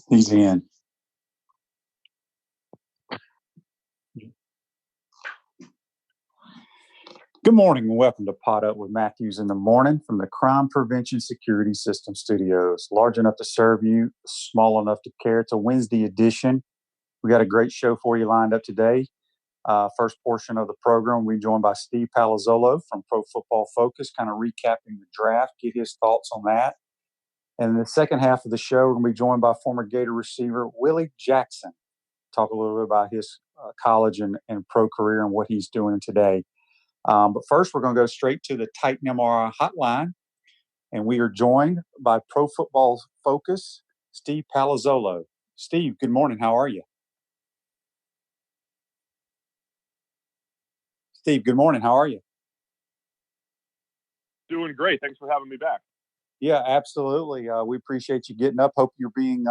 He's in. Good morning and welcome to Pot Up with Matthews in the Morning from the Crime Prevention Security System Studios. Large enough to serve you, small enough to care. It's a Wednesday edition. We got a great show for you lined up today. First portion of the program, we're joined by Steve Palazzolo from Pro Football Focus, kind of recapping the draft, get his thoughts on that. And in the second half of the show, we're going to be joined by former Gator receiver Willie Jackson. Talk a little bit about his college and pro career and what he's doing today. But first, we're going to go straight to the Titan MRI hotline. And we are joined by Pro Football Focus, Steve Palazzolo. Steve, good morning. How are you? Steve, good morning. How are you? Doing great. Thanks for having me back. Yeah, absolutely. We appreciate you getting up. Hope you're being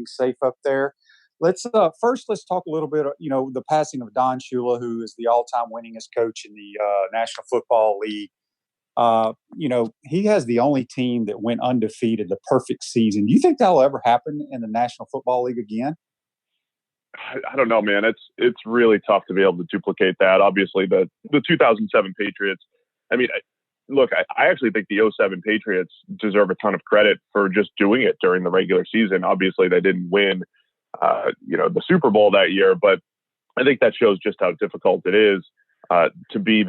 safe up there. Let's talk a little bit. The passing of Don Shula, who is the all-time winningest coach in the National Football League. He has the only team that went undefeated, the perfect season. Do you think that'll ever happen in the National Football League again? I don't know, man. It's really tough to be able to duplicate that. Obviously, the 2007 Patriots. I mean, look, I actually think the 2007 Patriots deserve a ton of credit for just doing it during the regular season. Obviously, they didn't win, the Super Bowl that year, but I think that shows just how difficult it is to be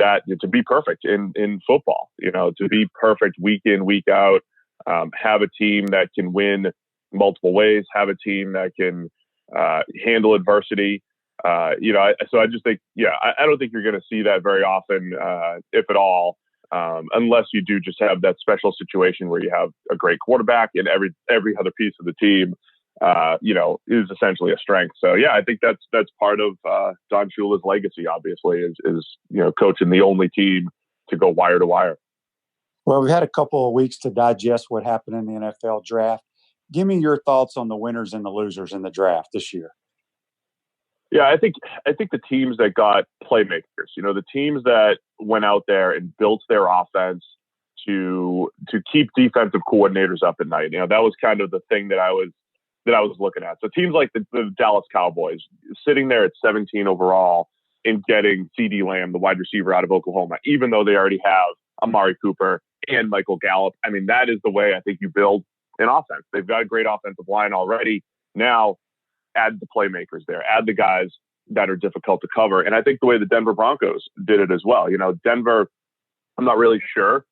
perfect in football. To be perfect week in, week out, have a team that can win multiple ways, have a team that can handle adversity. So I just think, I don't think you're going to see that very often, if at all. Unless you do just have that special situation where you have a great quarterback and every other piece of the team, is essentially a strength. So I think that's part of Don Shula's legacy. Obviously, is coaching the only team to go wire to wire. Well, we've had a couple of weeks to digest what happened in the NFL draft. Give me your thoughts on the winners and the losers in the draft this year. Yeah, I think the teams that got playmakers, the teams that went out there and built their offense to keep defensive coordinators up at night. That was kind of the thing that I was looking at. So teams like the Dallas Cowboys sitting there at 17 overall and getting CeeDee Lamb, the wide receiver out of Oklahoma, even though they already have Amari Cooper and Michael Gallup. I mean, that is the way I think you build an offense. They've got a great offensive line already. Now, add the playmakers there, add the guys that are difficult to cover. And I think the way the Denver Broncos did it as well. Denver, I'm not really sure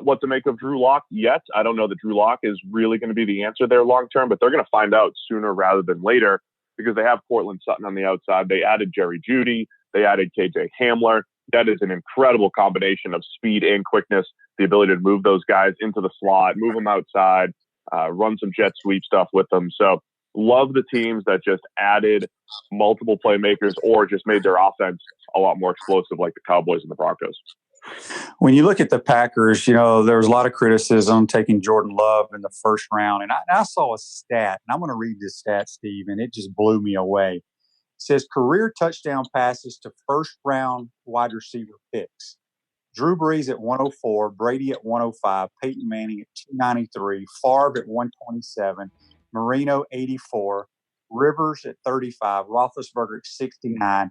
what to make of Drew Lock yet. I don't know that Drew Lock is really going to be the answer there long term, but they're going to find out sooner rather than later because they have Cortland Sutton on the outside. They added Jerry Jeudy. They added KJ Hamler. That is an incredible combination of speed and quickness, the ability to move those guys into the slot, move them outside, run some jet sweep stuff with them. So love the teams that just added multiple playmakers or just made their offense a lot more explosive like the Cowboys and the Broncos. When you look at the Packers, there was a lot of criticism taking Jordan Love in the first round. And I saw a stat, and I'm going to read this stat, Steve, and it just blew me away. It says career touchdown passes to first-round wide receiver picks. Drew Brees at 104, Brady at 105, Peyton Manning at 293, Favre at 127, Marino 84, Rivers at 35, Roethlisberger at 69,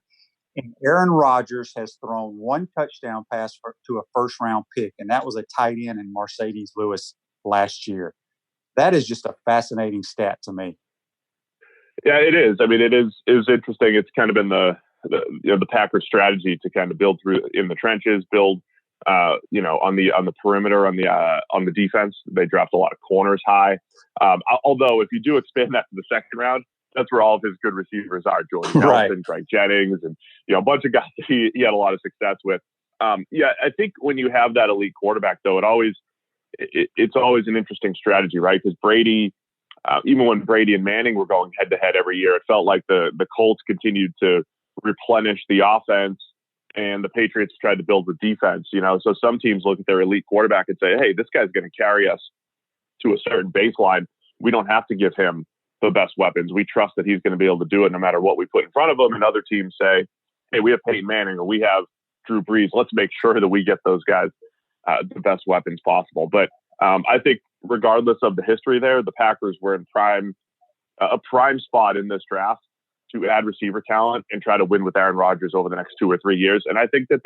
and Aaron Rodgers has thrown one touchdown pass to a first-round pick, and that was a tight end in Mercedes Lewis last year. That is just a fascinating stat to me. Yeah, it is. I mean, it is interesting. It's kind of been the Packers' strategy to kind of build through in the trenches, build on the perimeter, on the defense. They draft a lot of corners high. Although if you do expand that to the second round, that's where all of his good receivers are. Jordan Nelson, Greg Jennings, and a bunch of guys that he had a lot of success with. I think when you have that elite quarterback, though, it's always an interesting strategy, right? Because Brady, even when Brady and Manning were going head to head every year, it felt like the Colts continued to replenish the offense, and the Patriots tried to build the defense. So some teams look at their elite quarterback and say, "Hey, this guy's going to carry us to a certain baseline. We don't have to give him the best weapons. We trust that he's going to be able to do it no matter what we put in front of him." And other teams say, "Hey, we have Peyton Manning or we have Drew Brees. Let's make sure that we get those guys the best weapons possible." But I think regardless of the history there, the Packers were in prime a prime spot in this draft to add receiver talent and try to win with Aaron Rodgers over the next 2 or 3 years. And I think that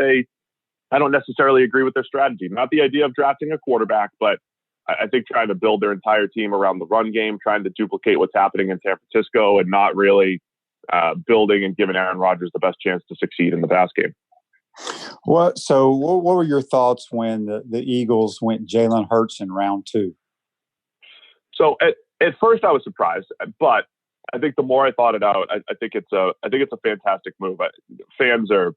I don't necessarily agree with their strategy. Not the idea of drafting a quarterback, but I think trying to build their entire team around the run game, trying to duplicate what's happening in San Francisco, and not really building and giving Aaron Rodgers the best chance to succeed in the pass game. What were your thoughts when the Eagles went Jalen Hurts in round 2? So at first I was surprised, but I think the more I thought it out, I think it's a fantastic move. Fans are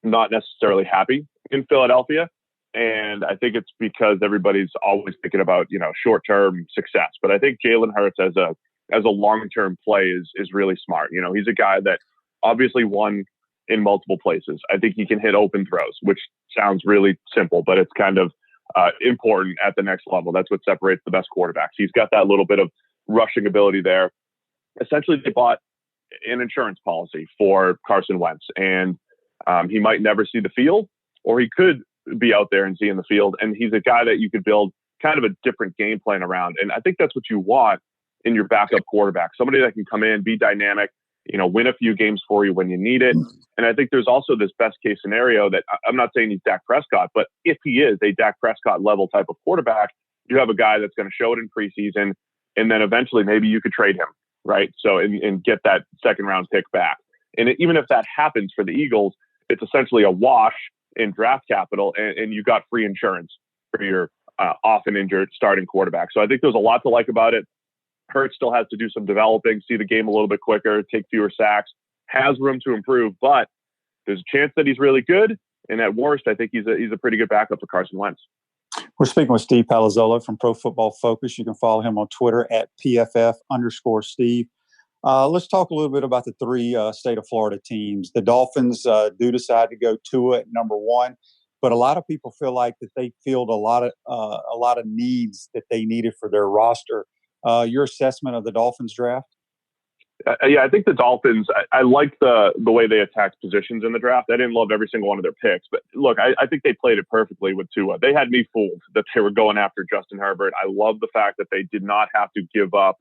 not necessarily happy in Philadelphia, and I think it's because everybody's always thinking about short-term success. But I think Jalen Hurts as a long-term play is really smart. He's a guy that obviously won in multiple places. I think he can hit open throws, which sounds really simple, but it's kind of important at the next level. That's what separates the best quarterbacks. He's got that little bit of rushing ability there. Essentially, they bought an insurance policy for Carson Wentz, and he might never see the field, or he could be out there and see in the field. And he's a guy that you could build kind of a different game plan around. And I think that's what you want in your backup quarterback, somebody that can come in, be dynamic, win a few games for you when you need it. And I think there's also this best case scenario that I'm not saying he's Dak Prescott, but if he is a Dak Prescott level type of quarterback, you have a guy that's going to show it in preseason, and then eventually maybe you could trade him, right? So, and get that second round pick back. And even if that happens for the Eagles, it's essentially a wash in draft capital, and you got free insurance for your often injured starting quarterback. So I think there's a lot to like about it. Hurts still has to do some developing, see the game a little bit quicker, take fewer sacks, has room to improve, but there's a chance that he's really good. And at worst, I think he's a pretty good backup for Carson Wentz. We're speaking with Steve Palazzolo from Pro Football Focus. You can follow him on Twitter at PFF_Steve. Let's talk a little bit about the 3 state of Florida teams. The Dolphins do decide to go Tua at number 1, but a lot of people feel like that they filled a lot of needs that they needed for their roster. Your assessment of the Dolphins draft? Yeah, I think the Dolphins, I like the way they attacked positions in the draft. I didn't love every single one of their picks, but look, I think they played it perfectly with Tua. They had me fooled that they were going after Justin Herbert. I love the fact that they did not have to give up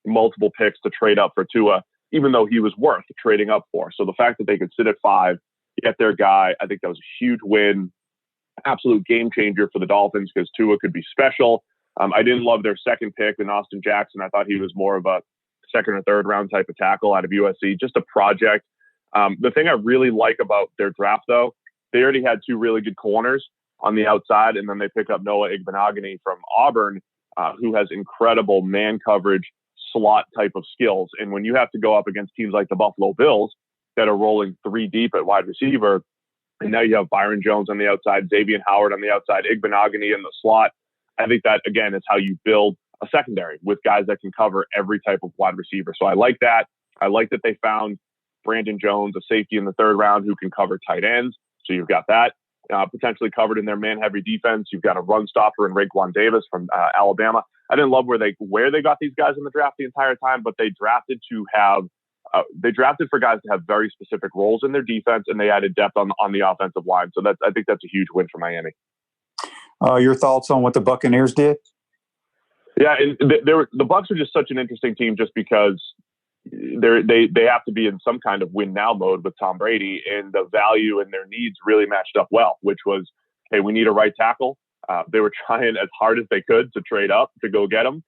multiple picks to trade up for Tua, even though he was worth trading up for. So the fact that they could sit at 5, get their guy, I think that was a huge win, absolute game changer for the Dolphins because Tua could be special. I didn't love their second pick in Austin Jackson. I thought he was more of a second or third round type of tackle out of USC, just a project. The thing I really like about their draft, though, they already had 2 really good corners on the outside, and then they pick up Noah Igbenogany from Auburn, who has incredible man coverage, slot type of skills. And when you have to go up against teams like the Buffalo Bills that are rolling 3 deep at wide receiver, and now you have Byron Jones on the outside, Xavier Howard on the outside, Igbenogany in the slot, I think that, again, is how you build a secondary with guys that can cover every type of wide receiver. So I like that. I like that they found Brandon Jones, a safety in the 3rd round who can cover tight ends. So you've got that potentially covered in their man-heavy defense. You've got a run stopper in Raekwon Davis from Alabama. I didn't love where they got these guys in the draft the entire time, but they drafted for guys to have very specific roles in their defense, and they added depth on the offensive line. So I think that's a huge win for Miami. Your thoughts on what the Buccaneers did? Yeah, and the Bucs are just such an interesting team just because they have to be in some kind of win now mode with Tom Brady, and the value and their needs really matched up well, which was, hey, we need a right tackle. They were trying as hard as they could to trade up to go get him.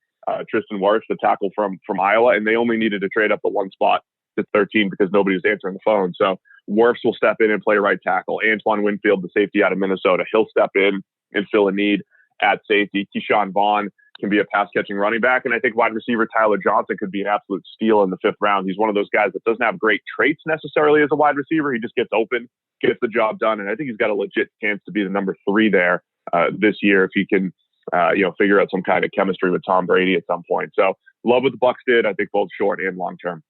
Tristan Wirfs, the tackle from Iowa, and they only needed to trade up the 1 spot to 13 because nobody was answering the phone. So Wirfs will step in and play right tackle. Antoine Winfield, the safety out of Minnesota, he'll step in and fill a need at safety. Keyshawn Vaughn can be a pass-catching running back. And I think wide receiver Tyler Johnson could be an absolute steal in the 5th round. He's one of those guys that doesn't have great traits necessarily as a wide receiver. He just gets open, gets the job done. And I think he's got a legit chance to be the number 3 there this year if he can figure out some kind of chemistry with Tom Brady at some point. So love what the Bucs did, I think both short and long term.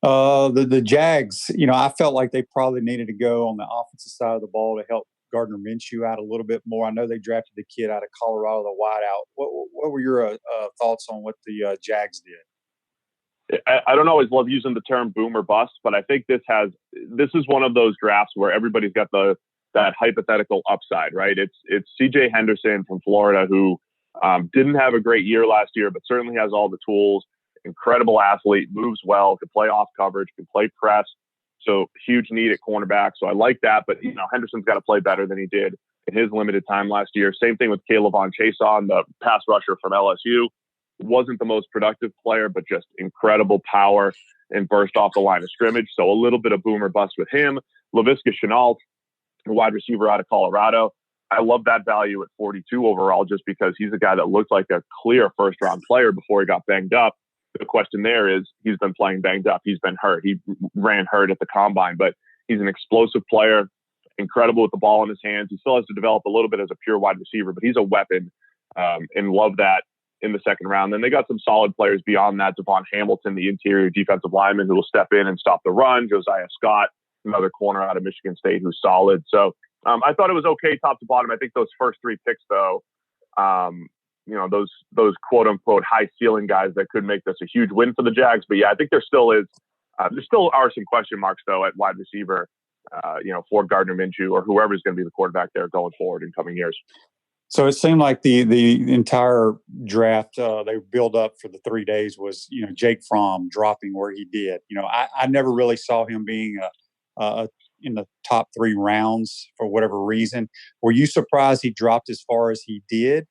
The Jags, I felt like they probably needed to go on the offensive side of the ball to help Gardner Minshew out a little bit more. I know they drafted the kid out of Colorado, the wideout. What were your thoughts on what the Jags did? I don't always love using the term boom or bust, but I think this is one of those drafts where everybody's got that hypothetical upside, right? It's CJ Henderson from Florida who didn't have a great year last year, but certainly has all the tools. incredible athlete, moves well, can play off coverage, can play press. So huge need at cornerback. So I like that. But, Henderson's got to play better than he did in his limited time last year. Same thing with Kayvon Chason, the pass rusher from LSU. Wasn't the most productive player, but just incredible power and burst off the line of scrimmage. So a little bit of boom or bust with him. Laviska Shenault, a wide receiver out of Colorado. I love that value at 42 overall just because he's a guy that looked like a clear first-round player before he got banged up. The question there is he's been playing banged up. He's been hurt. He ran hurt at the combine, but he's an explosive player, incredible with the ball in his hands. He still has to develop a little bit as a pure wide receiver, but he's a weapon, and love that in the second round. Then they got some solid players beyond that. Devon Hamilton, the interior defensive lineman who will step in and stop the run. Josiah Scott, another corner out of Michigan State who's solid. So I thought it was okay top to bottom. I think those first three picks, though, those quote unquote high ceiling guys that could make this a huge win for the Jags. But yeah, I think there still are some question marks though at wide receiver, for Gardner Minshew or whoever's going to be the quarterback there going forward in coming years. So it seemed like the entire draft they built up for the 3 days was, Jake Fromm dropping where he did. I never really saw him being in the top 3 rounds for whatever reason. Were you surprised he dropped as far as he did?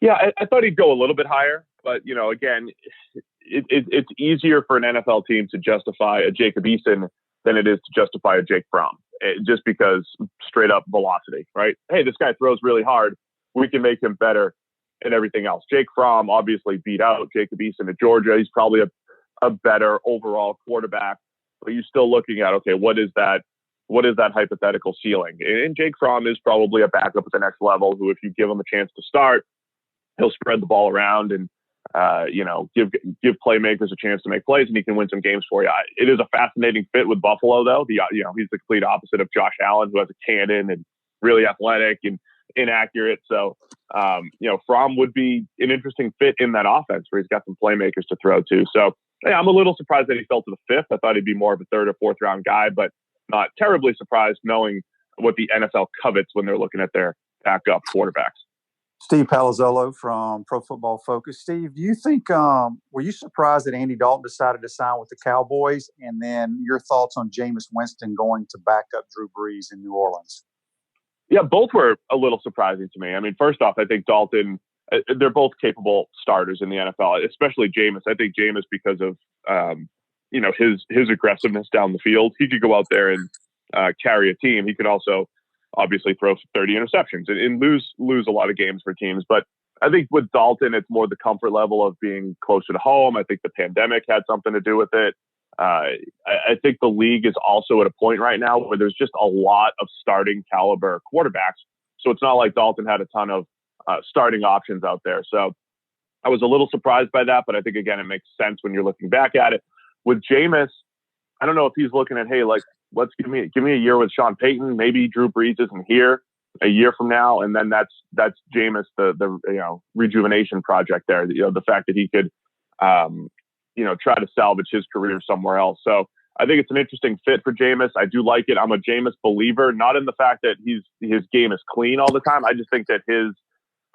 Yeah, I thought he'd go a little bit higher, but again, it's easier for an NFL team to justify a Jacob Eason than it is to justify a Jake Fromm. Just because straight up velocity, right? Hey, this guy throws really hard. We can make him better and everything else. Jake Fromm obviously beat out Jacob Eason at Georgia. He's probably a better overall quarterback, but you're still looking at, okay, what is that hypothetical ceiling? And Jake Fromm is probably a backup at the next level who, if you give him a chance to start, he'll spread the ball around and give playmakers a chance to make plays, and he can win some games for you. It is a fascinating fit with Buffalo, though. He's the complete opposite of Josh Allen, who has a cannon and really athletic and inaccurate. So, Fromm would be an interesting fit in that offense where he's got some playmakers to throw to. So, I'm a little surprised that he fell to the 5th. I thought he'd be more of a 3rd or 4th round guy, but not terribly surprised knowing what the NFL covets when they're looking at their backup quarterbacks. Steve Palazzolo from Pro Football Focus. Steve, do you think, were you surprised that Andy Dalton decided to sign with the Cowboys? And then your thoughts on Jameis Winston going to back up Drew Brees in New Orleans? Yeah, both were a little surprising to me. I mean, first off, I think Dalton, they're both capable starters in the NFL, especially Jameis. I think Jameis, because of, his aggressiveness down the field, he could go out there and carry a team. He could also obviously throw 30 interceptions and lose a lot of games for teams. But I think with Dalton, it's more the comfort level of being closer to home. I think the pandemic had something to do with it. I think the league is also at a point right now where there's just a lot of starting caliber quarterbacks. So it's not like Dalton had a ton of starting options out there. So I was a little surprised by that, but I think, again, it makes sense when you're looking back at it. With Jameis, I don't know if he's looking at, hey, like, let's give me a year with Sean Payton. Maybe Drew Brees isn't here a year from now, and then that's Jameis, the rejuvenation project there. The fact that he could try to salvage his career somewhere else. So I think it's an interesting fit for Jameis. I do like it. I'm a Jameis believer, not in the fact that his game is clean all the time. I just think that his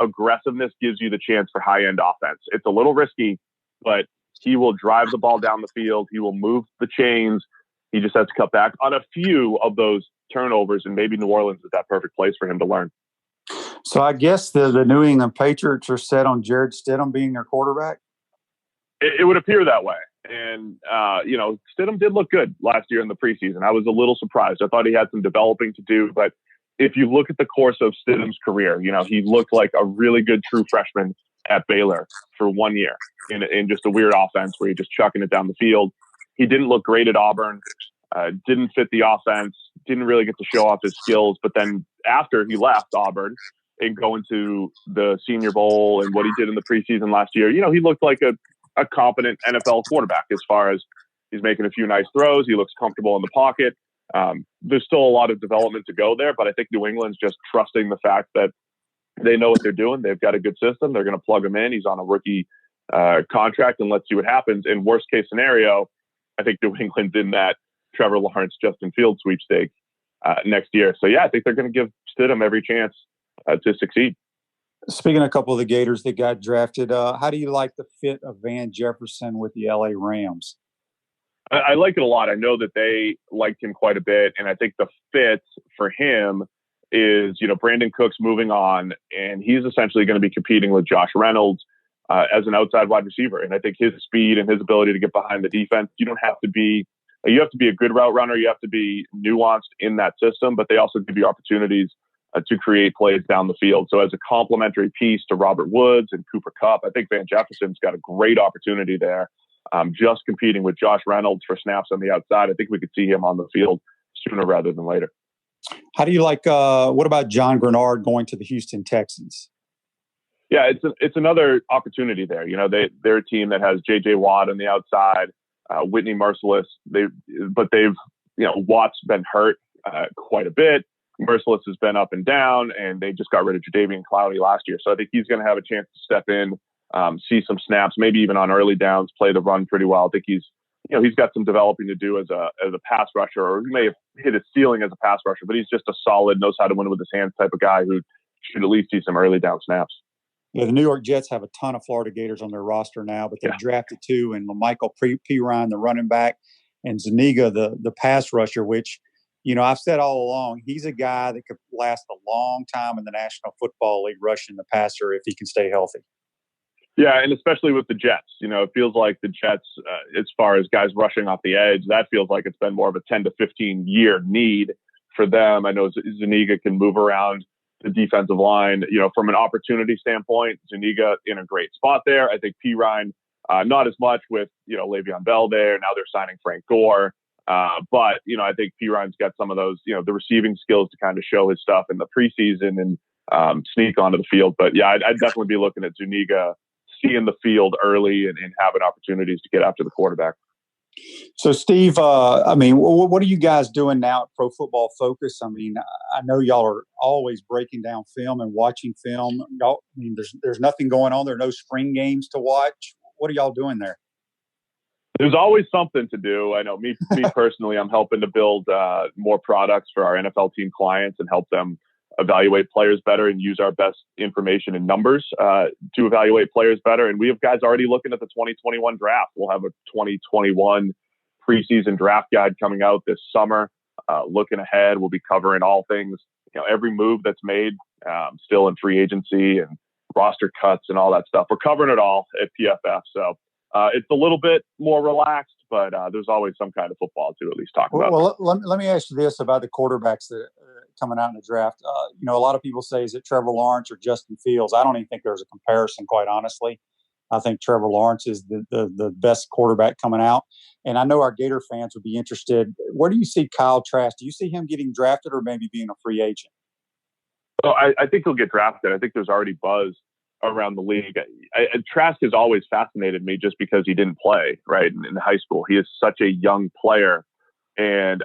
aggressiveness gives you the chance for high-end offense. It's a little risky, but he will drive the ball down the field. He will move the chains. He just has to cut back on a few of those turnovers, and maybe New Orleans is that perfect place for him to learn. So I guess the New England Patriots are set on Jarrett Stidham being their quarterback? It would appear that way. And, Stidham did look good last year in the preseason. I was a little surprised. I thought he had some developing to do, but if you look at the course of Stidham's career, he looked like a really good true freshman at Baylor for 1 year in just a weird offense where you're just chucking it down the field. He didn't look great at Auburn, didn't fit the offense, didn't really get to show off his skills. But then after he left Auburn and going to the Senior Bowl and what he did in the preseason last year, he looked like a competent NFL quarterback as far as he's making a few nice throws. He looks comfortable in the pocket. There's still a lot of development to go there, but I think New England's just trusting the fact that they know what they're doing. They've got a good system. They're going to plug him in. He's on a rookie contract, and let's see what happens. In worst case scenario, I think New England's in that Trevor Lawrence, Justin Fields sweepstakes next year. So, yeah, I think they're going to give Stidham every chance to succeed. Speaking of a couple of the Gators that got drafted, how do you like the fit of Van Jefferson with the LA Rams? I like it a lot. I know that they liked him quite a bit, and I think the fit for him is, Brandon Cook's moving on, and he's essentially going to be competing with Josh Reynolds as an outside wide receiver. And I think his speed and his ability to get behind the defense, you have to be a good route runner. You have to be nuanced in that system, but they also give you opportunities to create plays down the field. So as a complementary piece to Robert Woods and Cooper Kupp, I think Van Jefferson's got a great opportunity there. Just competing with Josh Reynolds for snaps on the outside. I think we could see him on the field sooner rather than later. How do you like, what about John Grenard going to the Houston Texans? Yeah, it's another opportunity there. They're a team that has J.J. Watt on the outside, Whitney Merciless. Watt's been hurt quite a bit. Merciless has been up and down, and they just got rid of Jadeveon Clowney last year. So I think he's going to have a chance to step in, see some snaps, maybe even on early downs, play the run pretty well. I think he's got some developing to do as a pass rusher, or he may have hit his ceiling as a pass rusher, but he's just a solid, knows how to win with his hands type of guy who should at least see some early down snaps. Yeah, the New York Jets have a ton of Florida Gators on their roster now, but they've drafted two, and LaMichael Pirine, the running back, and Zuniga, the pass rusher, which, I've said all along, he's a guy that could last a long time in the National Football League rushing the passer if he can stay healthy. Yeah, and especially with the Jets, it feels like the Jets, as far as guys rushing off the edge, that feels like it's been more of a 10 to 15 year need for them. I know Zuniga can move around the defensive line. From an opportunity standpoint, Zuniga in a great spot there. I think Pirine, not as much with, Le'Veon Bell there. Now they're signing Frank Gore. But I think Pirine's got some of those, the receiving skills to kind of show his stuff in the preseason and sneak onto the field. But yeah, I'd definitely be looking at Zuniga seeing the field early and having opportunities to get after the quarterback. So, Steve, what are you guys doing now at Pro Football Focus? I know y'all are always breaking down film and watching film. There's nothing going on. There are no spring games to watch. What are y'all doing there? There's always something to do. I know me personally, I'm helping to build more products for our NFL team clients and help them evaluate players better and use our best information and numbers to evaluate players better. And we have guys already looking at the 2021 draft. We'll have a 2021 preseason draft guide coming out this summer. Looking ahead, we'll be covering all things, every move that's made still in free agency and roster cuts and all that stuff. We're covering it all at PFF. So it's a little bit more relaxed, but there's always some kind of football to at least talk about. Well, let me ask you this about the quarterbacks that coming out in the draft. A lot of people say, is it Trevor Lawrence or Justin Fields? I don't even think there's a comparison, quite honestly. I think Trevor Lawrence is the best quarterback coming out. And I know our Gator fans would be interested. Where do you see Kyle Trask? Do you see him getting drafted or maybe being a free agent? Well, I think he'll get drafted. I think there's already buzz around the league. Trask has always fascinated me just because he didn't play, right, in high school. He is such a young player. And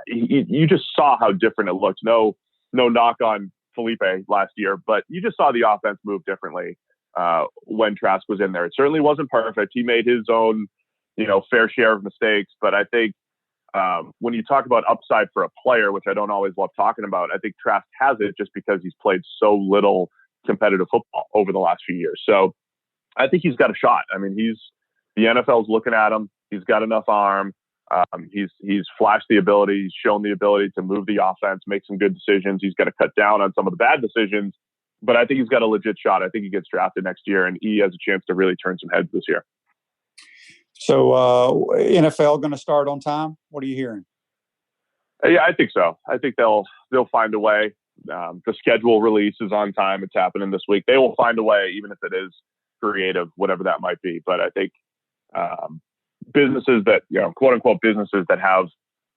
you just saw how different it looked. No knock on Felipe last year, but you just saw the offense move differently when Trask was in there. It certainly wasn't perfect. He made his own, fair share of mistakes. But I think when you talk about upside for a player, which I don't always love talking about, I think Trask has it just because he's played so little competitive football over the last few years. So I think he's got a shot. The NFL's looking at him. He's got enough arm. He's flashed the ability. He's shown the ability to move the offense, make some good decisions. He's got to cut down on some of the bad decisions, but I think he's got a legit shot. I think he gets drafted next year, and he has a chance to really turn some heads this year. So NFL going to start on time? What are you hearing? Yeah, I think so. I think they'll find a way. The schedule release is on time. It's happening this week. They will find a way, even if it is creative, whatever that might be. But I think businesses that, quote unquote, businesses that have,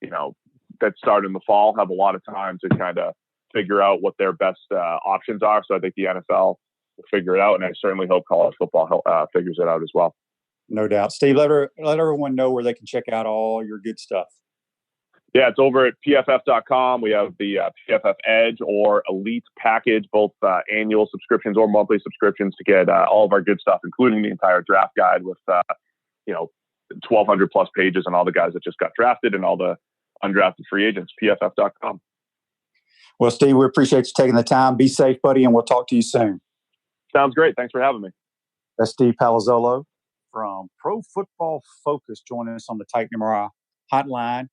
that start in the fall have a lot of time to kind of figure out what their best options are. So I think the NFL will figure it out. And I certainly hope college football figures it out as well. No doubt. Steve, let everyone know where they can check out all your good stuff. Yeah, it's over at pff.com. We have the PFF Edge or Elite package, both annual subscriptions or monthly subscriptions to get all of our good stuff, including the entire draft guide with, 1,200 plus pages on all the guys that just got drafted and all the undrafted free agents, pff.com. Well, Steve, we appreciate you taking the time. Be safe, buddy, and we'll talk to you soon. Sounds great. Thanks for having me. That's Steve Palazzolo from Pro Football Focus joining us on the Titan MRI hotline.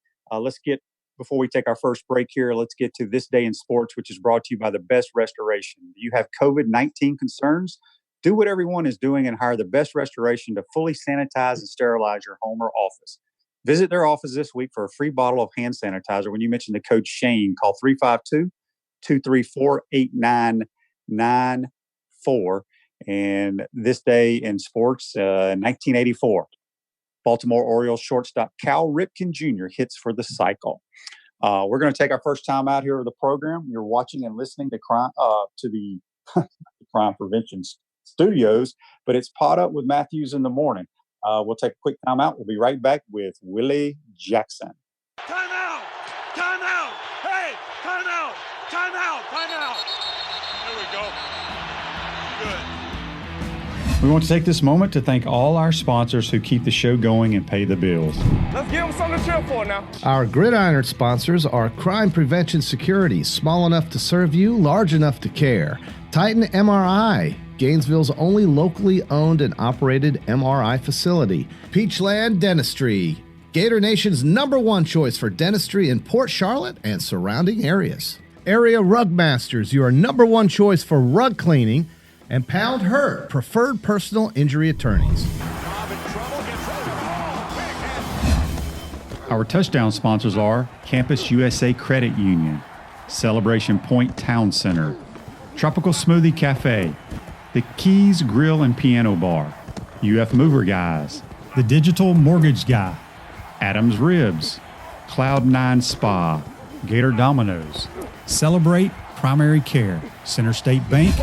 Before we take our first break here, let's get to This Day in Sports, which is brought to you by the Best Restoration. Do you have COVID-19 concerns? Do what everyone is doing and hire the Best Restoration to fully sanitize and sterilize your home or office. Visit their office this week for a free bottle of hand sanitizer. When you mention the code Shane, call 352-234-8994. And This Day in Sports, 1984. Baltimore Orioles shortstop Cal Ripken Jr. hits for the cycle. We're going to take our first time out here of the program. You're watching and listening to the Crime Prevention Studios, but it's Pot Up with Matthews in the morning. We'll take a quick time out. We'll be right back with Willie Jackson. Time out! Time out! Hey! Time out! Time out! Time out! There we go. Good. We want to take this moment to thank all our sponsors who keep the show going and pay the bills. Let's give them something to cheer for now. Our Gridiron sponsors are Crime Prevention Security, small enough to serve you, large enough to care. Titan MRI, Gainesville's only locally owned and operated MRI facility. Peachland Dentistry, Gator Nation's #1 choice for dentistry in Port Charlotte and surrounding areas. Area Rug Masters, your #1 choice for rug cleaning. And Pound Hurt, preferred personal injury attorneys. Our touchdown sponsors are Campus USA Credit Union, Celebration Point Town Center, Tropical Smoothie Cafe, The Keys Grill and Piano Bar, UF Mover Guys, The Digital Mortgage Guy, Adams Ribs, Cloud9 Spa, Gator Dominoes, Celebrate Primary Care, Center State Bank.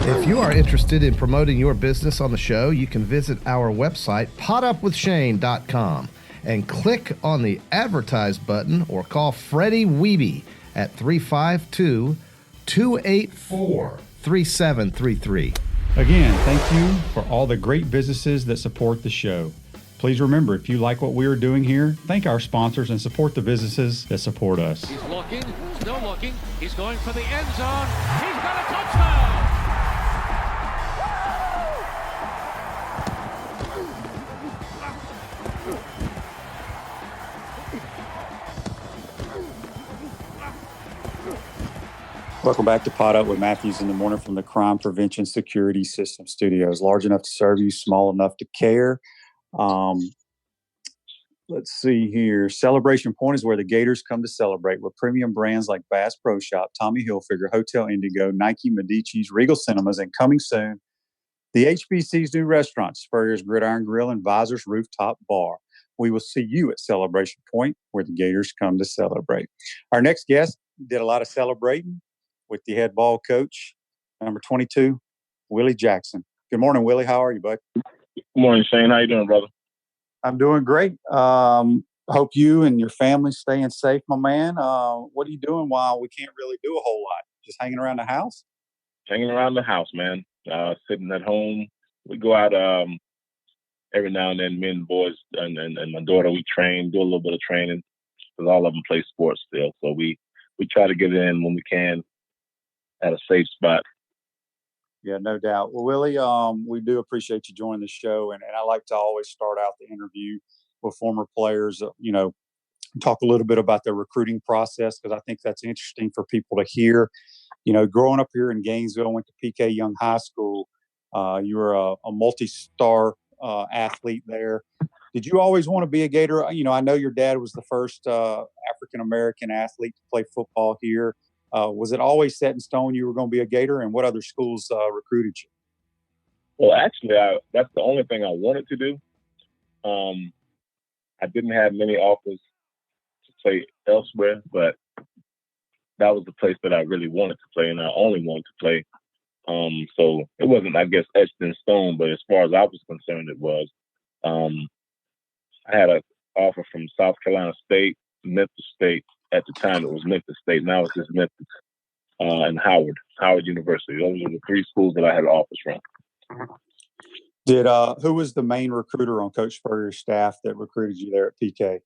If you are interested in promoting your business on the show, you can visit our website, potupwithshane.com, and click on the advertise button or call Freddie Wiebe at 352-284-3733. Again, thank you for all the great businesses that support the show. Please remember, if you like what we are doing here, thank our sponsors and support the businesses that support us. He's looking, still looking. He's going for the end zone. He's got a touchdown! Welcome back to Pot Up with Matthews in the morning from the Crime Prevention Security System Studios. Large enough to serve you, small enough to care. Let's see here. Celebration Point is where the Gators come to celebrate with premium brands like Bass Pro Shop, Tommy Hilfiger, Hotel Indigo, Nike, Medici's, Regal Cinemas, and coming soon, the HBC's new restaurant, Spurrier's Gridiron Grill and Visor's Rooftop Bar. We will see you at Celebration Point where the Gators come to celebrate. Our next guest did a lot of celebrating with the head ball coach, number 22, Willie Jackson. Good morning, Willie. How are you, bud? Good morning, Shane. How you doing, brother? I'm doing great. Hope you and your family staying safe, my man. What are you doing while we can't really do a whole lot? Just hanging around the house? Hanging around the house, man. Sitting at home. We go out every now and then, me and the boys and my daughter, we train, do a little bit of training, because all of them play sports still. So we try to get in when we can at a safe spot. Yeah, no doubt. Well, Willie, we do appreciate you joining the show. And I like to always start out the interview with former players, talk a little bit about their recruiting process, because I think that's interesting for people to hear. Growing up here in Gainesville, went to PK Young High School. You were a multi-star athlete there. Did you always want to be a Gator? I know your dad was the first African-American athlete to play football here. Was it always set in stone you were going to be a Gator, and what other schools recruited you? Well, actually, that's the only thing I wanted to do. I didn't have many offers to play elsewhere, but that was the place that I really wanted to play, and I only wanted to play. So it wasn't, I guess, etched in stone, but as far as I was concerned, it was. I had an offer from South Carolina State, Memphis State. At the time, it was Memphis State. Now it's just Memphis and Howard University. Those were the three schools that I had offers from. Who was the main recruiter on Coach Spurrier's staff that recruited you there at PK?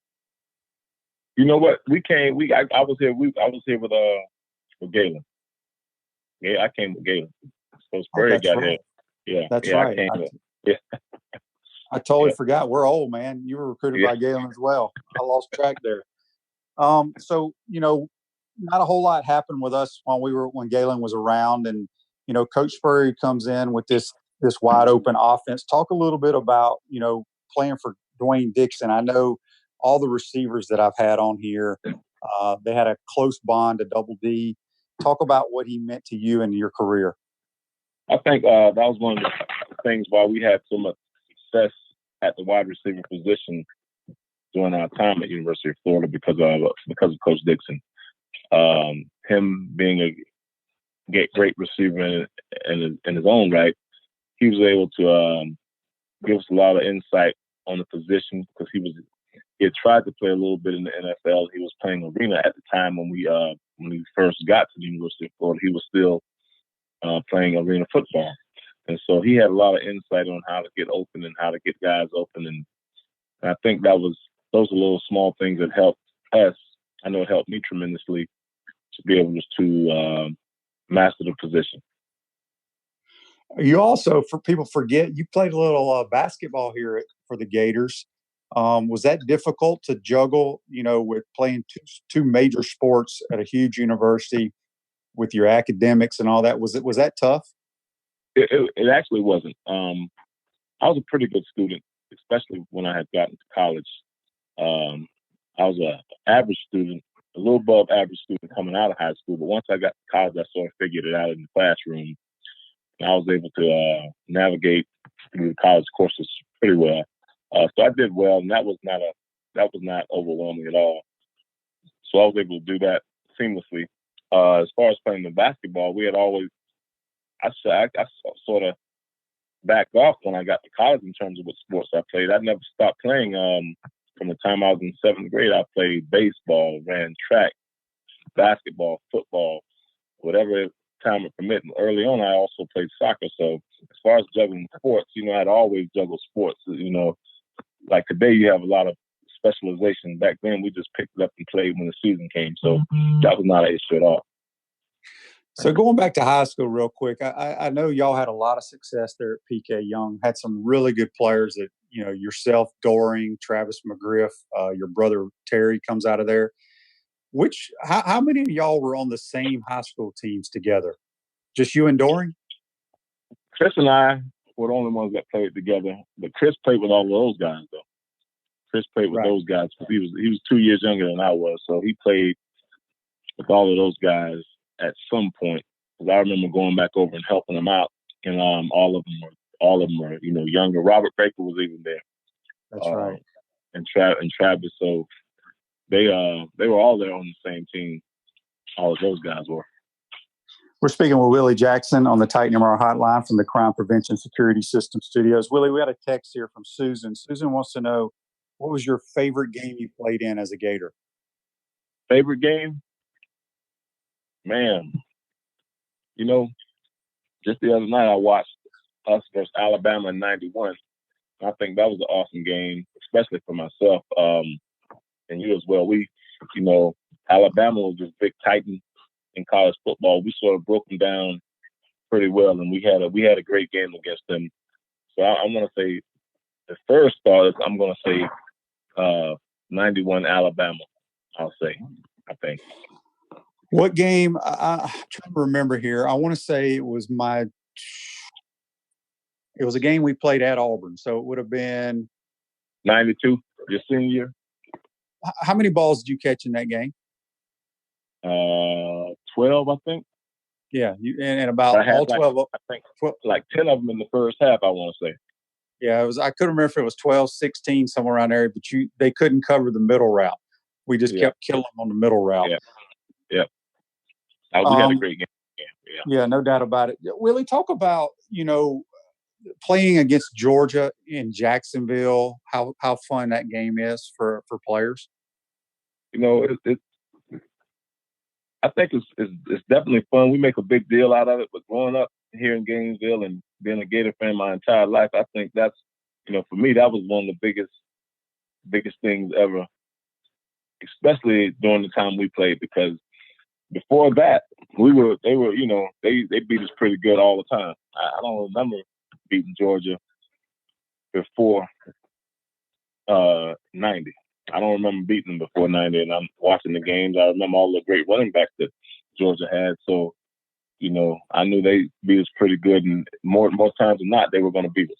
You know what? I was here with Galen. Yeah, I came with Galen. So Oh, Spurrier that's got right. here. Yeah, That's yeah, I right. came with. Yeah, I totally yeah, forgot. We're old, man. You were recruited yeah. by Galen as well. I lost track there. So not a whole lot happened with us when Galen was around, and Coach Spurrier comes in with this wide open offense. Talk a little bit about playing for Dwayne Dixon. I know all the receivers that I've had on here, they had a close bond to Double D. Talk about what he meant to you and your career. I think that was one of the things why we had so much success at the wide receiver position during our time at University of Florida because of Coach Dixon. Him being a great receiver in his own right, he was able to give us a lot of insight on the position because he had tried to play a little bit in the NFL. He was playing arena at the time when we first got to the University of Florida. He was still playing arena football, and so he had a lot of insight on how to get open and how to get guys open. And I think those are little small things that helped us. I know it helped me tremendously to be able to master the position. You also, for people forget, you played a little basketball here for the Gators. Was that difficult to juggle, with playing two major sports at a huge university with your academics and all that? Was that tough? It actually wasn't. I was a pretty good student, especially when I had gotten to college. I was an average student, a little above average student coming out of high school. But once I got to college, I sort of figured it out in the classroom. And I was able to navigate through the college courses pretty well. So I did well, and that was not overwhelming at all. So I was able to do that seamlessly. As far as playing the basketball, we had always I sort of backed off when I got to college in terms of what sports I played. I never stopped playing. From the time I was in 7th grade, I played baseball, ran track, basketball, football, whatever time it permitted. Early on, I also played soccer. So as far as juggling sports, I'd always juggle sports. Like today, you have a lot of specialization. Back then, we just picked it up and played when the season came. So that was not an issue at all. So going back to high school real quick, I know y'all had a lot of success there at PK Young, had some really good players that, yourself, Doring, Travis McGriff, your brother Terry comes out of there. How many of y'all were on the same high school teams together? Just you and Doring? Chris and I were the only ones that played together, but Chris played with all of those guys, though. Chris played with those guys because he was 2 years younger than I was, so he played with all of those guys at some point. Because I remember going back over and helping them out, and all of them were younger. Robert Baker was even there. That's right. And Travis. So they were all there on the same team. All of those guys were. We're speaking with Willie Jackson on the Titan MR hotline from the Crime Prevention Security System Studios. Willie, we had a text here from Susan. Susan wants to know, what was your favorite game you played in as a Gator? Favorite game? Man, just the other night I watched us versus Alabama in '91. I think that was an awesome game, especially for myself and you as well. Alabama was this big Titan in college football. We sort of broke them down pretty well, and we had a great game against them. So I'm going to say the first thought is I'm going to say 91 Alabama. I'll say, I think. What game? I'm trying to remember here. I want to say it was a game we played at Auburn. So it would have been 92, your senior year. How many balls did you catch in that game? 12, I think. Yeah, and about all 12. I think 12, 10 of them in the first half, I want to say. Yeah, it was. I couldn't remember if it was 12, 16, somewhere around there. But they couldn't cover the middle route. We just kept killing them on the middle route. Yeah. We had a great game. Yeah, no doubt about it. Willie, talk about playing against Georgia in Jacksonville. How fun that game is for players. I think it's definitely fun. We make a big deal out of it. But growing up here in Gainesville and being a Gator fan my entire life, I think that's for me that was one of the biggest things ever, especially during the time we played, because before that, they beat us pretty good all the time. I don't remember beating Georgia before 90. I don't remember beating them before 90, and I'm watching the games. I remember all the great running backs that Georgia had. So, I knew they beat us pretty good, and more times than not, they were going to beat us.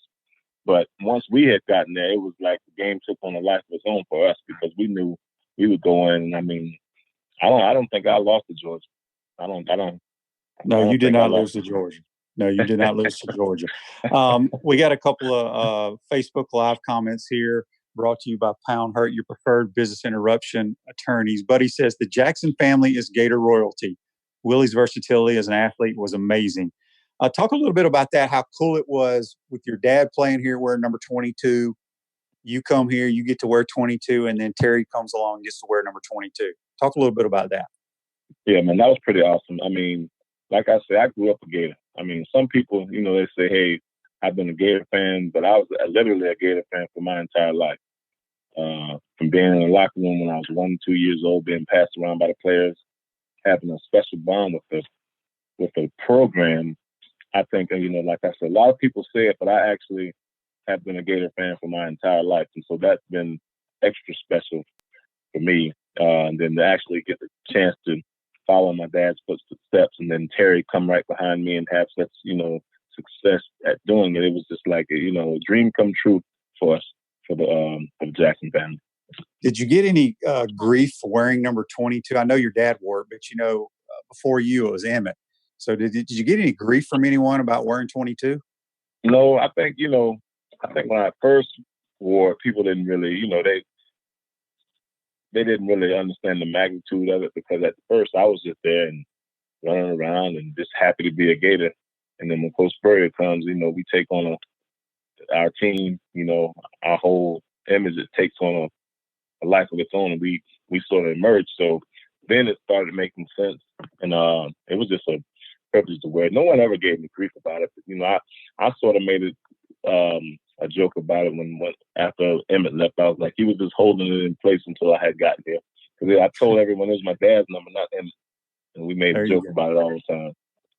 But once we had gotten there, it was like the game took on a life of its own for us because we knew we would go in. And I mean, I don't think I lost to Georgia. No, you did not lose to Georgia. No, you did not lose to Georgia. We got a couple of Facebook Live comments here brought to you by Pound Hurt, your preferred business interruption attorneys. Buddy says the Jackson family is Gator royalty. Willie's versatility as an athlete was amazing. Talk a little bit about that, how cool it was with your dad playing here wearing number 22. You come here, you get to wear 22, and then Terry comes along and gets to wear number 22. Talk a little bit about that. Yeah, man, that was pretty awesome. I mean, like I said, I grew up a Gator. I mean, some people, they say, hey, I've been a Gator fan, but I was literally a Gator fan for my entire life. From being in the locker room when I was 1, 2 years old, being passed around by the players, having a special bond with the program. I think, like I said, a lot of people say it, but I actually have been a Gator fan for my entire life. And so that's been extra special for me. And then to actually get the chance to follow my dad's footsteps and then Terry come right behind me and have such, success at doing it. It was just like, a dream come true for us, for the Jackson family. Did you get any grief for wearing number 22? I know your dad wore it, but, before you, it was Emmett. So did you get any grief from anyone about wearing 22? No, I think when I first wore it, people didn't really, they didn't really understand the magnitude of it because at first I was just there and running around and just happy to be a Gator. And then when Coach Spurrier comes, we take on our team, our whole image, it takes on a life of its own, and we sort of emerged. So then it started making sense, and it was just a privilege to wear. No one ever gave me grief about it. But, I sort of made it a joke about it when after Emmett left. I was like, he was just holding it in place until I had gotten here. Because I told everyone it was my dad's number, not Emmett, and we made a joke about it all the time.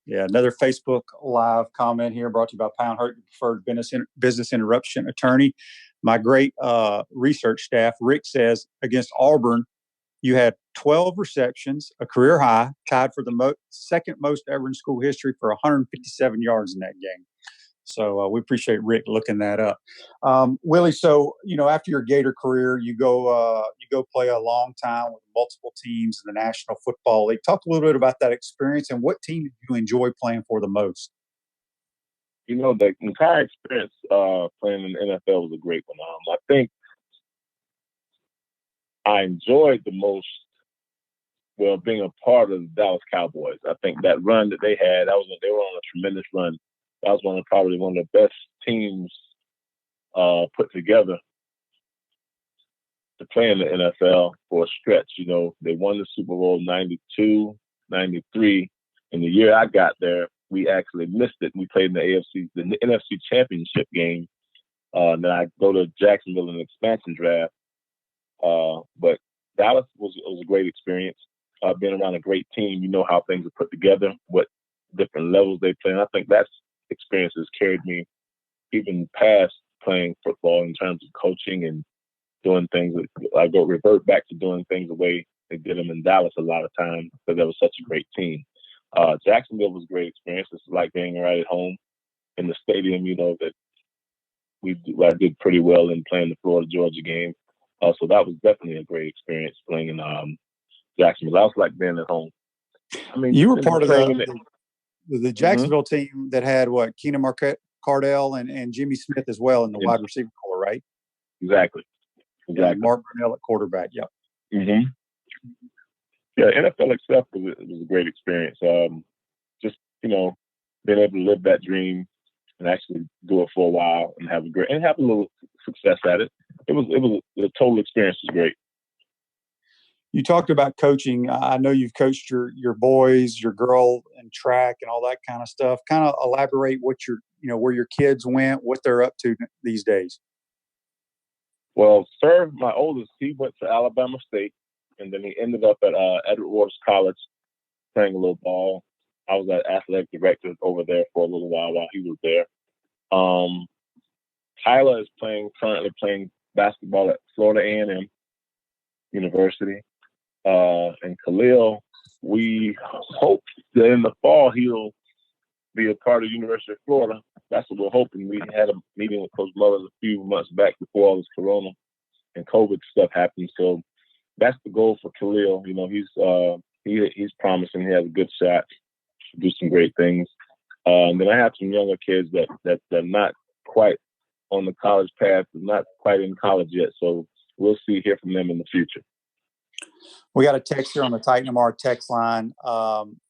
Yeah, another Facebook Live comment here brought to you by Pound Hurt, your preferred business interruption attorney. My great research staff, Rick says, against Auburn, you had 12 receptions, a career high, tied for the second most ever in school history for 157 yards in that game. So we appreciate Rick looking that up. Willie, so, after your Gator career, you go play a long time with multiple teams in the National Football League. Talk a little bit about that experience and what team did you enjoy playing for the most? The entire experience playing in the NFL was a great one. I think I enjoyed the most, being a part of the Dallas Cowboys. I think that run that they had, they were on a tremendous run. That was probably one of the best teams put together to play in the NFL for a stretch. They won the Super Bowl 92, 93. And the year I got there, we actually missed it. We played in the NFC Championship game. Then I go to Jacksonville in the expansion draft. But Dallas was a great experience. Being around a great team, how things are put together, what different levels they play. And I think that's experience has carried me even past playing football in terms of coaching and doing things. I revert back to doing things the way they did them in Dallas a lot of times because that was such a great team. Jacksonville was a great experience. It's like being right at home in the stadium, that I did pretty well in playing the Florida-Georgia game. So that was definitely a great experience playing in Jacksonville. I was like being at home. I mean, you were part of the Jacksonville team that had Keenan Cardell and Jimmy Smith as well in the wide receiver core, right? Exactly. Yeah, Mark Brunell at quarterback. Yep. Mm-hmm. Yeah, NFL itself was a great experience. Just being able to live that dream and actually do it for a while and have a little success at it. The total experience was great. You talked about coaching. I know you've coached your boys, your girl in track and all that kind of stuff. Kind of elaborate what where your kids went, what they're up to these days. Well, sir, my oldest, he went to Alabama State, and then he ended up at Edward Waters College playing a little ball. I was an athletic director over there for a little while he was there. Tyler is currently playing basketball at Florida A&M University. And Khalil, we hope that in the fall he'll be a part of the University of Florida. That's what we're hoping. We had a meeting with Coach Mullins a few months back before all this Corona and COVID stuff happened. So that's the goal for Khalil. You know, he's promising. He has a good shot to do some great things. And then I have some younger kids that are not quite on the college path, not quite in college yet. So we'll hear from them in the future. We got a text here on the Titan MR text line.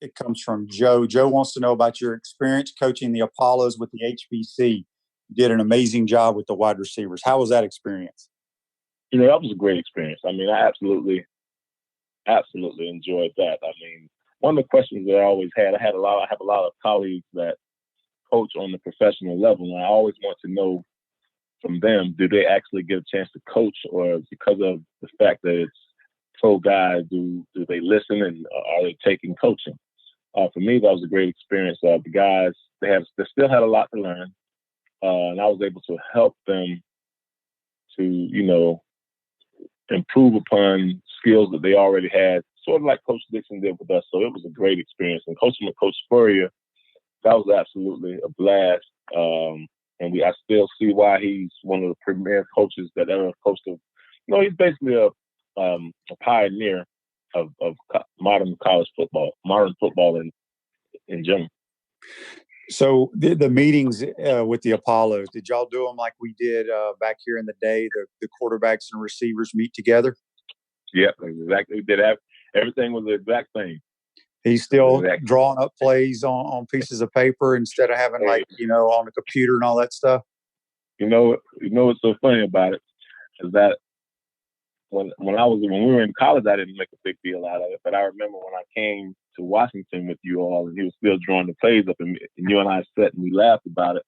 It comes from Joe. Joe wants to know about your experience coaching the Apollos with the HBC. You did an amazing job with the wide receivers. How was that experience? You know, that was a great experience. I mean, I absolutely enjoyed that. I mean, one of the questions that I always had, I have a lot of colleagues that coach on the professional level, and I always want to know from them, do they actually get a chance to coach, or because of the fact that it's pro guys, do they listen and are they taking coaching? For me, that was a great experience. The guys, they still had a lot to learn, and I was able to help them to, you know, improve upon skills that they already had, sort of like Coach Dixon did with us. So it was a great experience. And coaching with Coach Spurrier, that was absolutely a blast. And I still see why he's one of the premier coaches that ever coached. You know, he's basically a pioneer of modern college football, modern football in general. So the meetings with the Apollos, did y'all do them like we did back here in the day? The quarterbacks and receivers meet together? Yeah, exactly. We did everything was the exact same. He's still drawing up plays on pieces of paper instead of having on the computer and all that stuff. You know what's so funny about it is that when we were in college, I didn't make a big deal out of it. But I remember when I came to Washington with you all, and he was still drawing the plays up, and you and I sat and we laughed about it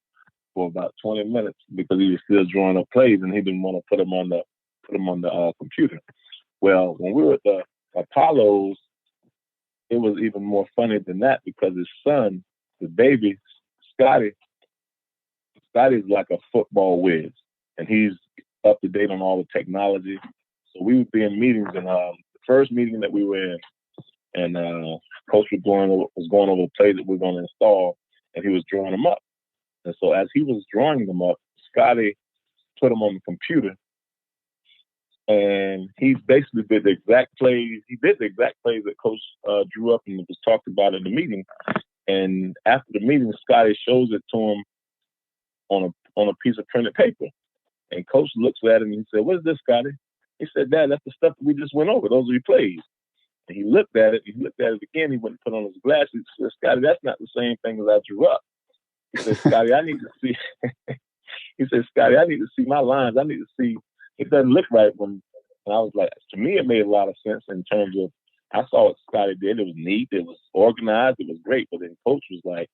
for about 20 minutes because he was still drawing up plays, and he didn't want to put them on the computer. Well, when we were at the Apollos, it was even more funny than that because his son, the baby, Scotty's like a football whiz, and he's up to date on all the technology. So we would be in meetings, and the first meeting that we were in, and Coach was going over the plays that we're going to install, and he was drawing them up. And so as he was drawing them up, Scotty put them on the computer, and he basically did the exact plays. He did the exact plays that Coach drew up and was talked about in the meeting. And after the meeting, Scotty shows it to him on a piece of printed paper. And Coach looks at him and he said, "What is this, Scotty?" He said, "Dad, that's the stuff that we just went over. Those are your plays." And he looked at it. He looked at it again. He went and put on his glasses. He said, "Scotty, that's not the same thing as I drew up." He said, "Scotty, I need to see." He said, "Scotty, I need to see my lines. I need to see. It doesn't look right." And I was like, to me, it made a lot of sense in terms of I saw what Scotty did. It was neat. It was organized. It was great. But then Coach was like,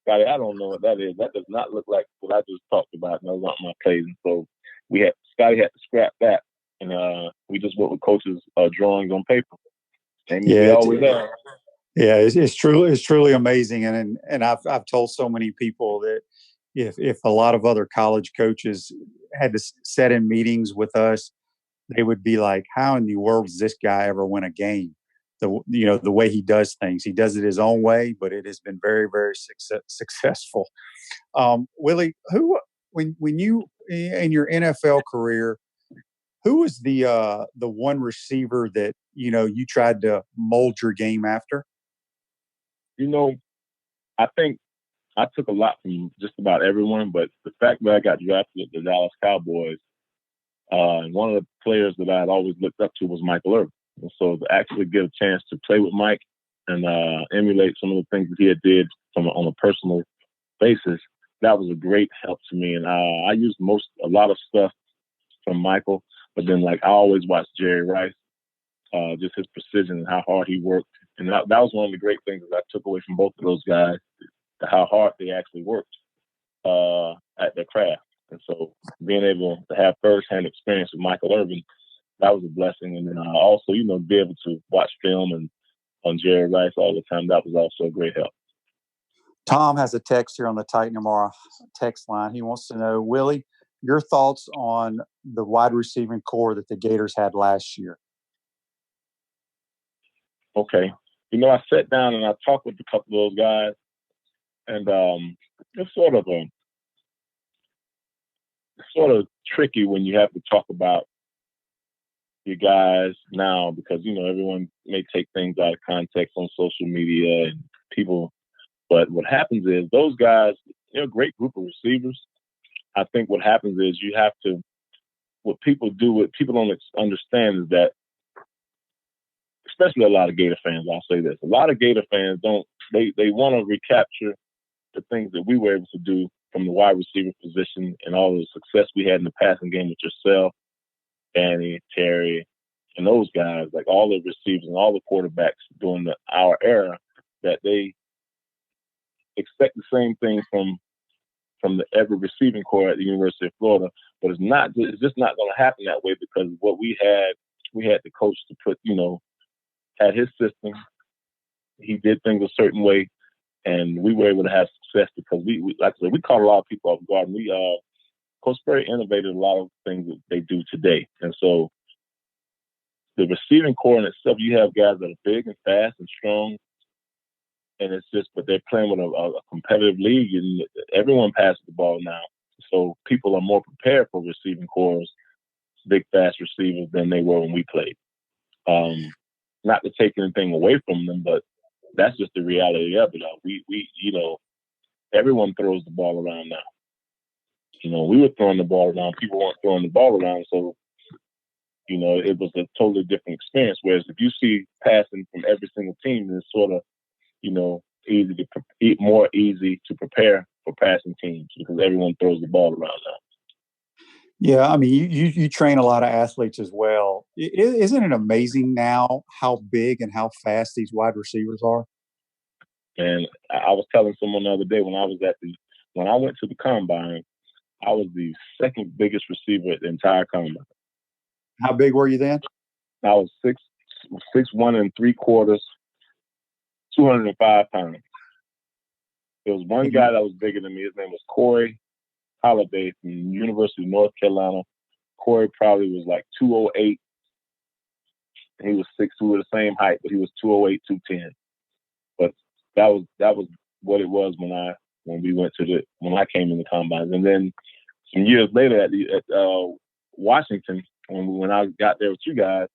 "Scotty, I don't know what that is. That does not look like what I just talked about. And those aren't my plays." And so Scotty had to scrap that. And we just went with Coach's drawings on paper. And we always have. Yeah, it's truly amazing. And I've told so many people that if a lot of other college coaches had to sit in meetings with us, they would be like, "How in the world does this guy ever win a game?" The way he does things. He does it his own way, but it has been very, very successful. Willie, when you in your NFL career, who was the one receiver that you tried to mold your game after? I think I took a lot from just about everyone, but the fact that I got drafted at the Dallas Cowboys, and one of the players that I had always looked up to was Michael Irvin. And so to actually get a chance to play with Mike and emulate some of the things that he had did on a personal basis, that was a great help to me. And I used a lot of stuff from Michael, but then I always watched Jerry Rice, just his precision and how hard he worked. And that was one of the great things that I took away from both of those guys, how hard they actually worked at their craft. And so being able to have firsthand experience with Michael Irvin, that was a blessing. And then also, be able to watch film and on Jerry Rice all the time. That was also a great help. Tom has a text here on the Titan MR text line. He wants to know, Willie, your thoughts on the wide receiving core that the Gators had last year. Okay. I sat down and I talked with a couple of those guys, and it's sort of tricky when you have to talk about your guys now because, everyone may take things out of context on social media and people. But what happens is those guys, they're a great group of receivers. I think what happens is what people don't understand is that, especially a lot of Gator fans, I'll say this, a lot of Gator fans they want to recapture the things that we were able to do from the wide receiver position and all the success we had in the passing game with yourself, Danny, Terry, and those guys, like all the receivers and all the quarterbacks during our era, that they expect the same thing from the every receiving core at the University of Florida, but it's just not going to happen that way because what we had the coach to put, had his system. He did things a certain way, and we were able to have success because we like I said, we caught a lot of people off guard. And Coach Sperry innovated a lot of things that they do today, and so the receiving core in itself, you have guys that are big and fast and strong. And it's just, but they're playing with a competitive league, and everyone passes the ball now. So people are more prepared for receiving cores, big, fast receivers than they were when we played. Not to take anything away from them, but that's just the reality of it. We everyone throws the ball around now. We were throwing the ball around. People weren't throwing the ball around. So, it was a totally different experience. Whereas if you see passing from every single team, it's sort of, more easy to prepare for passing teams because everyone throws the ball around now. Yeah, I mean, you train a lot of athletes as well. Isn't it amazing now how big and how fast these wide receivers are? And I was telling someone the other day when I went to the combine, I was the second biggest receiver at the entire combine. How big were you then? I was 6'1" 3/4, 205 pounds. There was one guy that was bigger than me. His name was Corey Holiday from the University of North Carolina. Corey probably was like 208. He was 6'2", we were the same height, but he was 208, 210. But that was what it was when I came in the combines. And then some years later at Washington, when I got there with you guys,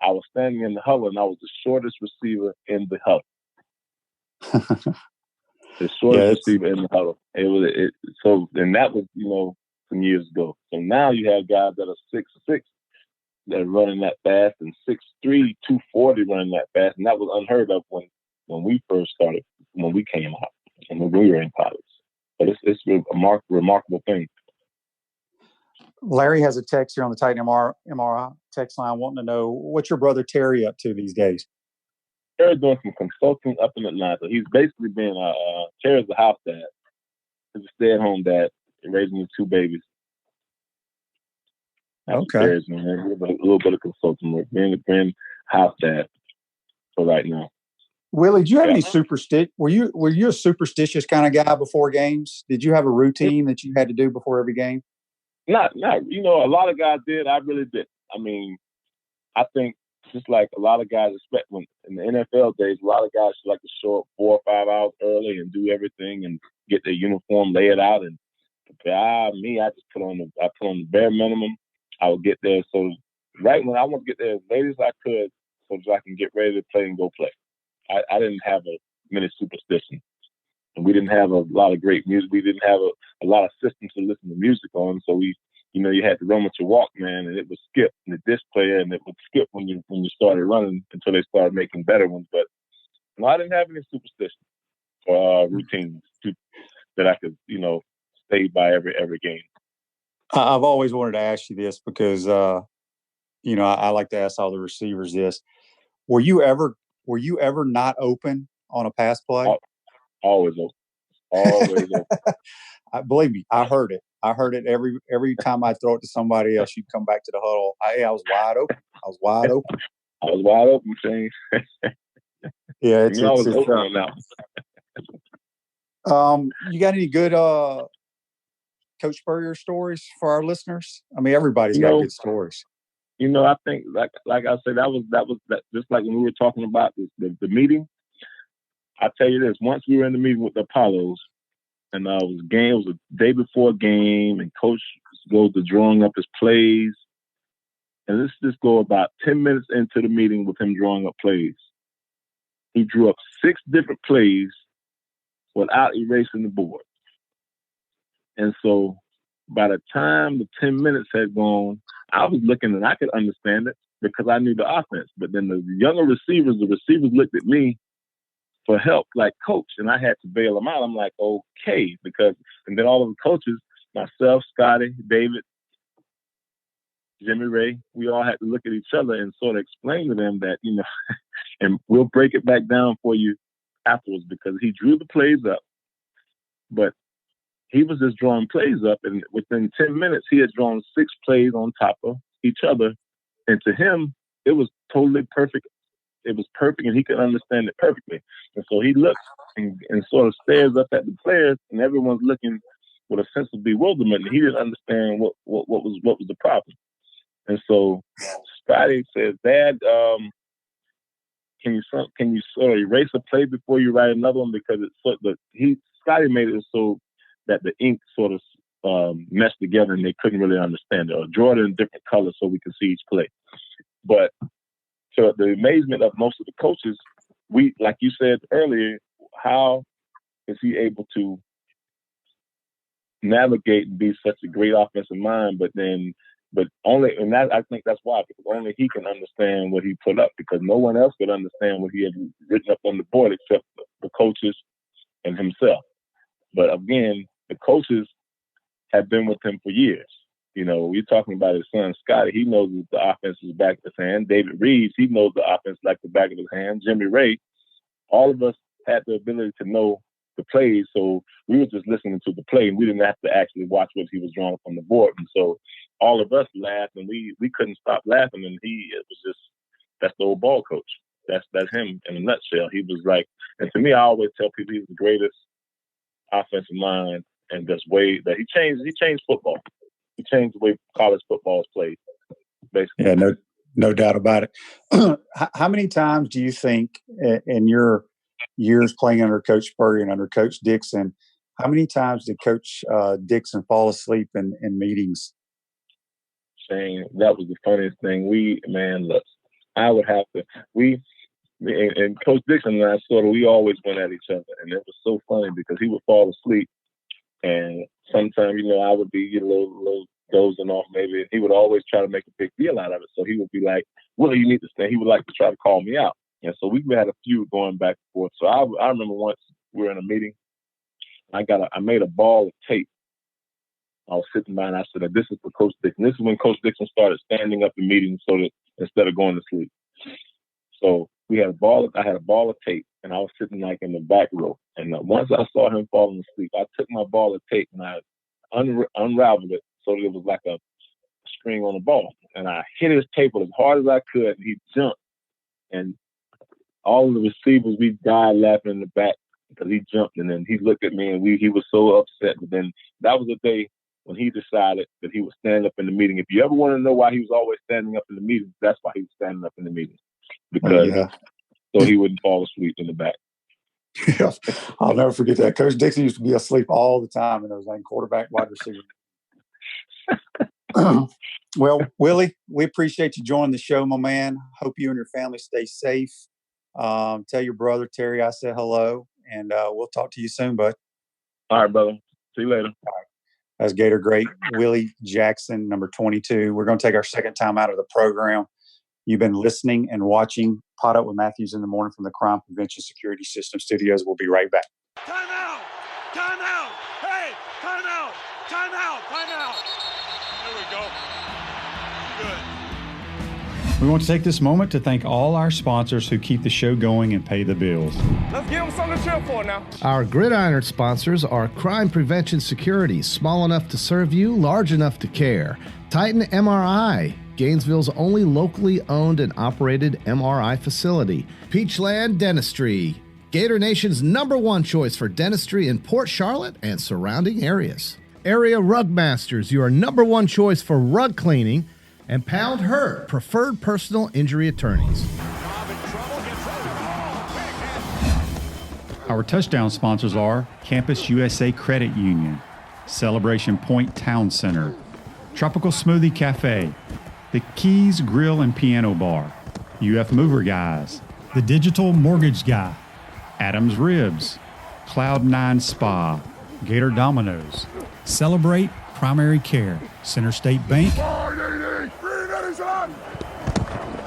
I was standing in the huddle and I was the shortest receiver in the huddle. The shortest receiver in the huddle. And that was, some years ago. So now you have guys that are 6'6" that are running that fast, and 6'3", 240 running that fast, and that was unheard of when we first started, when we came out, and when we were in college. But it's a remarkable thing. Larry has a text here on the Titan MRI text line wanting to know, what's your brother Terry up to these days? Terry's doing some consulting up in Atlanta. He's basically been Terry's a house dad. He's a stay-at-home dad, raising his 2 babies. Okay. Terry's doing a little bit of consulting work, being house dad for right now. Willie, do you have any Were you a superstitious kind of guy before games? Did you have a routine that you had to do before every game? Not. A lot of guys did. I really did. I mean, I think just like a lot of guys expect when in the NFL days, a lot of guys like to show up 4 or 5 hours early and do everything and get their uniform, lay it out, and prepare. Me, I just put on the bare minimum. I would get there right when I want to get there as late as I could, so that I can get ready to play and go play. I didn't have many superstitions. And we didn't have a lot of great music. We didn't have a lot of systems to listen to music on. So you had to run with your Walkman, and it would skip in the disc player, and it would skip when you started running until they started making better ones. But I didn't have any superstitions or routines that I could, stay by every game. I've always wanted to ask you this because, I like to ask all the receivers this. Were you ever not open on a pass play? Always open. Always open. Believe me, I heard it. I heard it every time I throw it to somebody else. You'd come back to the huddle. I was wide open. I was wide open. I was wide open, Shane. Yeah, You always open on that one. You got any good Coach Spurrier stories for our listeners? I mean, everybody's got good stories. I think like I said, that was just like when we were talking about the meeting. I tell you this: once we were in the meeting with the Apollos, and it was a day before a game, and Coach goes to drawing up his plays, and let's just go about 10 minutes into the meeting with him drawing up plays. He drew up 6 different plays without erasing the board, and so by the time the 10 minutes had gone, I was looking and I could understand it because I knew the offense. But then the receivers looked at me for help, like, coach, and I had to bail them out. I'm like, okay, and then all of the coaches, myself, Scotty, David, Jimmy Ray, we all had to look at each other and sort of explain to them that, and we'll break it back down for you afterwards, because he drew the plays up, but he was just drawing plays up, and within 10 minutes, he had drawn 6 plays on top of each other. And to him, it was totally perfect. It was perfect, and he could understand it perfectly. And so he looks and sort of stares up at the players, and everyone's looking with a sense of bewilderment. And he didn't understand what was the problem. And so Scotty says, "Dad, can you sort of erase a play before you write another one, because Scotty made it so that the ink sort of meshed together and they couldn't really understand it, or draw it in different colors so we could see each play." But to the amazement of most of the coaches, we, like you said earlier, how is he able to navigate and be such a great offensive mind, but I think that's why, because only he can understand what he put up, because no one else could understand what he had written up on the board except the coaches and himself. But again, the coaches have been with him for years. We're talking about his son, Scotty. He knows the offense is back of his hand. David Reeves, he knows the offense like the back of his hand. Jimmy Ray, all of us had the ability to know the plays, so we were just listening to the play, and we didn't have to actually watch what he was drawing up on the board. And so all of us laughed, and we couldn't stop laughing. And it was just, that's the old ball coach. That's him in a nutshell. He was like, and to me, I always tell people he's the greatest offensive mind, and just way that he changed football. He changed the way college football is played, basically. Yeah, no doubt about it. How many times do you think in your years playing under Coach Spurrier and under Coach Dixon, how many times did Coach Dixon fall asleep in meetings? Shane, that was the funniest thing. I would have to, and Coach Dixon and I we always went at each other. And it was so funny because he would fall asleep. And sometimes, I would be a little dozing off maybe. And he would always try to make a big deal out of it. So he would be like, "Willie, you need to stay." He would like to try to call me out. And so we had a few going back and forth. So I remember once we were in a meeting. I made a ball of tape. I was sitting by and I said, "This is for Coach Dixon." This is when Coach Dixon started standing up in meetings so that instead of going to sleep. So I had a ball of tape, and I was sitting like in the back row. And once I saw him falling asleep, I took my ball of tape and I unraveled it so that it was like a string on a ball. And I hit his table as hard as I could, and he jumped. And all of the receivers, we died laughing in the back because he jumped. And then he looked at me, and he was so upset. But then that was the day when he decided that he would stand up in the meeting. If you ever want to know why he was always standing up in the meeting, that's why he was standing up in the meeting. Because so he wouldn't fall asleep in the back. Yeah, I'll never forget that. Coach Dixon used to be asleep all the time, and it was like quarterback, wide receiver. Well, Willie, we appreciate you joining the show, my man. Hope you and your family stay safe. Tell your brother Terry I said hello, and we'll talk to you soon, bud. All right, brother. See you later. All right. That's Gator great Willie Jackson, number 22. We're going to take our second time out of the program. You've been listening and watching Pot Up with Matthews in the Morning from the Crime Prevention Security System Studios. We'll be right back. Time out! Time out! Hey! Time out! Time out! Time out! There we go. Good. We want to take this moment to thank all our sponsors who keep the show going and pay the bills. Let's give them something to cheer for now. Our Gridiron sponsors are Crime Prevention Security, small enough to serve you, large enough to care. Titan MRI, Gainesville's only locally owned and operated MRI facility. Peachland Dentistry, Gator Nation's #1 choice for dentistry in Port Charlotte and surrounding areas. Area Rug Masters, your #1 choice for rug cleaning. And Pound Hurt, preferred personal injury attorneys. Our touchdown sponsors are Campus USA Credit Union, Celebration Point Town Center, Tropical Smoothie Cafe, The Keys Grill and Piano Bar, UF Mover Guys, The Digital Mortgage Guy, Adams Ribs, Cloud9 Spa, Gator Dominoes, Celebrate Primary Care, Center State Bank.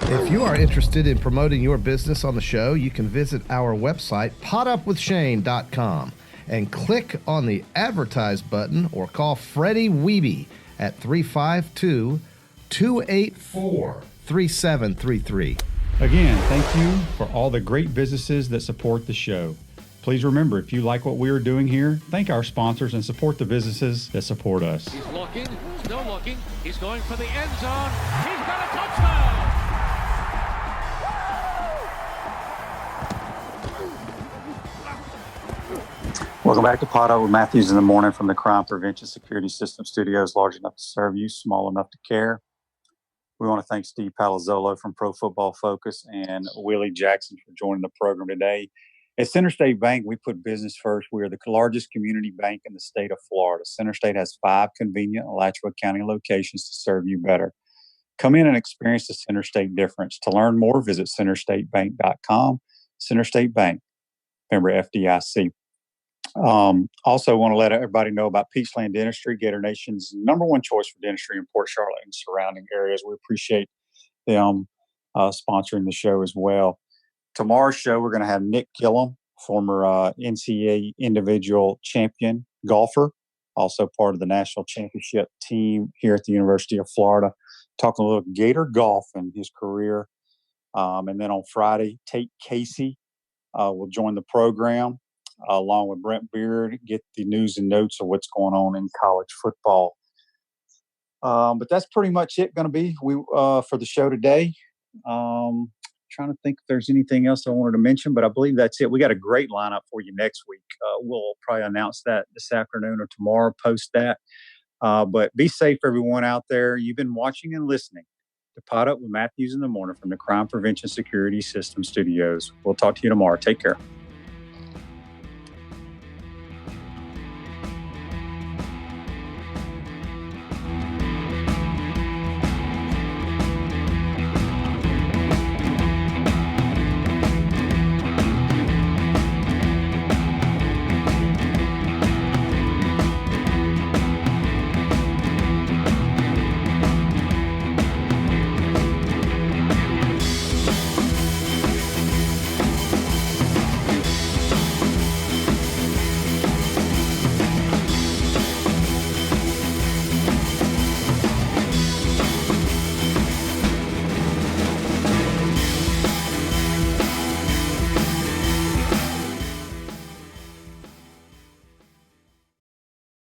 If you are interested in promoting your business on the show, you can visit our website, potupwithshane.com, and click on the advertise button or call Freddie Wiebe at 352-284-3733. Again, thank you for all the great businesses that support the show. Please remember, if you like what we are doing here, thank our sponsors and support the businesses that support us. He's looking, still looking. He's going for the end zone. He's got a touchdown. Welcome back to Pot Up with Matthews in the Morning from the Crime Prevention Security System Studios, large enough to serve you, small enough to care. We want to thank Steve Palazzolo from Pro Football Focus and Willie Jackson for joining the program today. At Center State Bank, we put business first. We are the largest community bank in the state of Florida. Center State has 5 convenient Alachua County locations to serve you better. Come in and experience the Center State difference. To learn more, visit centerstatebank.com. Center State Bank, member FDIC. Also want to let everybody know about Peachland Dentistry, Gator Nation's #1 choice for dentistry in Port Charlotte and surrounding areas. We appreciate them sponsoring the show as well. Tomorrow's show, we're going to have Nick Gillum, former NCAA individual champion golfer, also part of the national championship team here at the University of Florida, talking a little Gator golf and his career. And then on Friday, Tate Casey will join the program along with Brent Beard, get the news and notes of what's going on in college football. But that's pretty much it going to be for the show today. Trying to think if there's anything else I wanted to mention, but I believe that's it. We got a great lineup for you next week. We'll probably announce that this afternoon or tomorrow, post that. But be safe, everyone out there. You've been watching and listening to Pot Up with Matthews in the Morning from the Crime Prevention Security System Studios. We'll talk to you tomorrow. Take care.